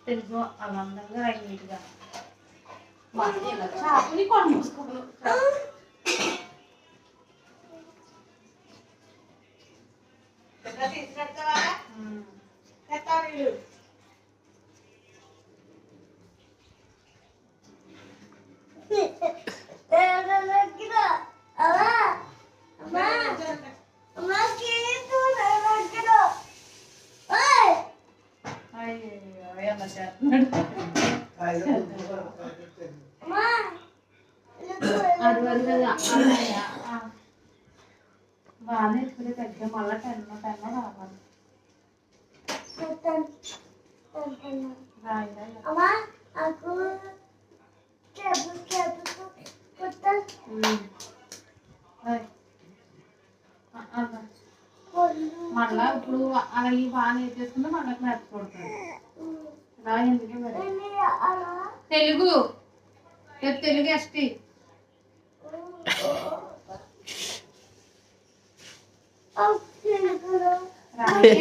తెలుగు అలందంగా రాయి నీట్గా చాకుని కొండ మూసుకోను బాగానే ఇప్పుడు తగ్గే మళ్ళీ 10 రావాలి మళ్ళా ఇప్పుడు అలా ఈ బాగా నేర్చేసుకుంటే మళ్ళీ నేర్చుకుంటారు అలా ఎందుకే మరి తెలుగు తెలుగు ఎస్టీ రాయి